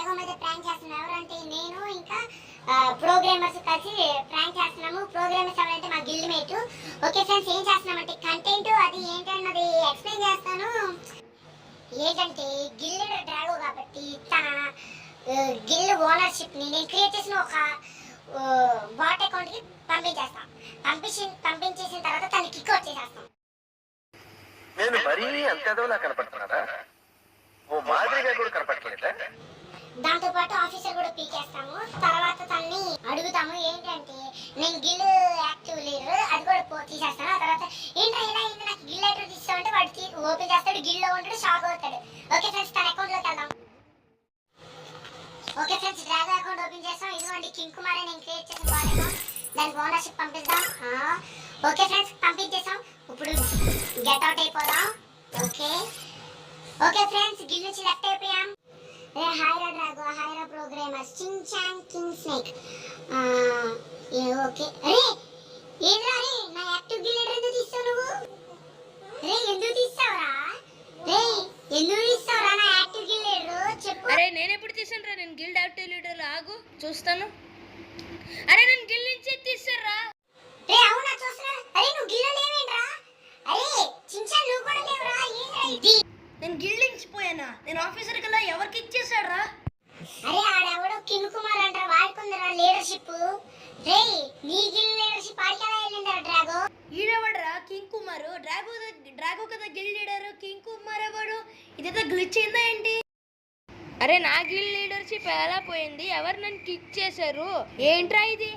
డ్రాగో మీద ప్రాంక్ చేస్తున్నాం. ఎవరంటే నేను ఇంకా ప్రోగ్రామర్స్ కలిసి ప్రాంక్ చేస్తున్నాము. ప్రోగ్రామర్స్ ఎవరంటే మా గిల్డ్ మేట్. ఓకే ఫ్రెండ్స్, ఏం చేస్తున్నామంటే కంటెంట్ అది ఏంటన్నది ఎక్స్ప్లెయిన్ చేస్తాను. ఏంటంటే గిల్డ్ డ్రాగో కాబట్టి తన గిల్డ్ ఓనర్షిప్ ని నేను క్రియేట్ చేసిన ఒక బాట్ అకౌంట్ కి పంపించేస్తాం. పంపించేసిన తర్వాత తను కిక్ అవుట్ చేసేస్తాం. నేను మరీ అంత ఎదవలా కనపడుతున్నారా? ఓ మాదిరిగా కూడా కనపడట్లేదా? దాంతో పాటు ఆఫీసర్ కూడా పీకేస్తాము. తర్వాత తనని అడుగుతాము ఏంటంటే నేను గిల్ యాక్టివ్ లీడర్ అది కూడా తీసేస్తాను. ఆ తర్వాత ఏంటో ఇలా ఏంటి నాకు గిల్ యాక్టివ్ తీస్తామంటే వాడికి ఓపెన్ చేస్తాడు. గిల్లో ఉంటాడు, షాక్ అవుతాడు. ఓకే ఫ్రెండ్స్, తన అకౌంట్ లోకి వెళ్దాం. Okay friends, Drago account open చేస్తాం. ఇదిగోండి కింగ్ కుమార్ నేను క్రియేట్ చేసిన బాట్ అకౌంట్. దానికి ఓనర్షిప్ పంపిద్దాం. ఓకే ఫ్రెండ్స్, పంపించేసాం. ఇప్పుడు గెట్ అవుట్ అయిపోదాం. ఓకే ఓకే ఫ్రెండ్స్, గిల్ నుంచి లెఫ్ట్ అయిపోయాం. హాయ్రా డ్రాగో, హాయ్రా programmers, ching chang king snake. Okay అరే ఏంద్రా రే నా యాక్టివ్ గిల్ లీడర్ ఎందుకు తీస్తావు నువ్వు? రే ఎందుకు తీస్తావురా? రే ఎందుకు తీస్తావురా నా యాక్టివ్ గిల్ లీడర్? చెప్పు. అరే నేను ఎప్పుడు తీసాను రా? నేను గిల్డ్ యాక్టివ్ లీడర్ ఆగు చూస్తాను. అరే నేను గిల్ నుంచి తీసారా? రే అవునా చూస్తున్నా. అరే నువ్వు గిల్ లేవేంట్రా? అరే చింగ్ చాంగ్ నువ్వు కూడా లేవురా? ఏంద్రా ఇది? నేను గిల్డ్ నుంచి పోయానా? నేను ఆఫీసర్ కల్లా ఎవరికి ఇచ్చేసాడ్రా? అరే ఆడెవడో కింగ్ కుమార్ అంటారా, వాడుకుందరా లీడర్షిప్. రే నీ గిల్ లీడర్షిప్ ఆడికెలా వెళ్ళిందిరా డ్రాగో? ఈడెవడరా కింగ్ కుమార్? డ్రాగో కదా గిల్డ్ లీడర్. కింగ్ కుమార్ ఎవడు? ఇదేదో గ్లిచ్ అయిందా ఏంటి? అరే నా గిల్డ్ లీడర్షిప్ ఎలా పోయింది? ఎవరు నన్ను కిక్ చేశారు? ఏంట్రా ఇది?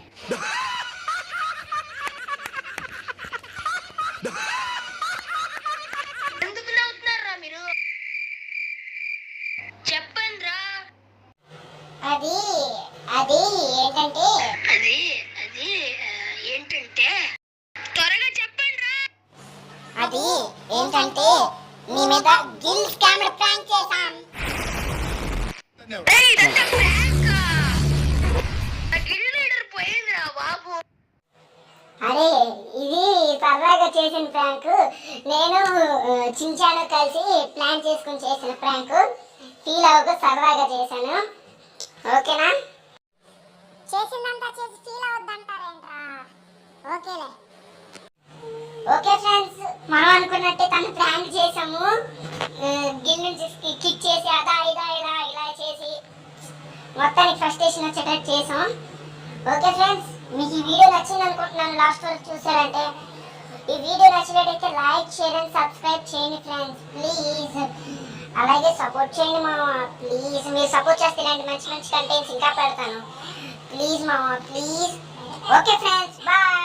ఎందుకు నవ్వుతున్నారా మీరు? చెప్పండి రా. అది అది ఏంటంటే అది ఏంటంటే త్వరగా చెప్పండి రా. అది ఏంటంటే నీ మీద గిల్ స్కామర్ ప్రాంక్ చేశాం. ఏయ్ ఇదంతా ప్రాంక్. ఆ గిల్డ్ లీడర్ పోయిందిరా బాబు. అరే ఇది సరదాగా చేసిన ప్రాంక్. నేను చించాను కలిసి ప్లాన్ చేసుకుని చేసిన ప్రాంక్. ఫీల్ అవ్వక సరదాగా చేశాను. ఓకేనా? చేసిందంతా చేసి ఫీల్ అవద్దంటారేంట్రా? ఓకేలే. ఓకే ఫ్రెండ్స్, మనం అనుకున్నట్టే తను ప్రాంక్ చేసాము. గిల్ నుంచి కిక్ చేసి అదా ఇదా ఇదా ఇలా చేసి మొత్తానికి ఫ్రస్ట్రేషన్ వచ్చేటట్టు చేసాం. ఓకే ఫ్రెండ్స్, మీకు ఈ వీడియో నచ్చింది అనుకుంటున్నాను. లాస్ట్ వరకు చూసారంటే ఈ వీడియో నచ్చినట్టయితే లైక్ షేర్ అండ్ సబ్స్క్రైబ్ చేయండి ఫ్రెండ్స్ ప్లీజ్. అలాగే సపోర్ట్ చేయండి మామ ప్లీజ్. మీరు సపోర్ట్ చేస్తే ఇలాంటి మంచి మంచి కంటెంట్స్ ఇంకా పెడతాను ప్లీజ్ మామ ప్లీజ్. Okay friends, bye.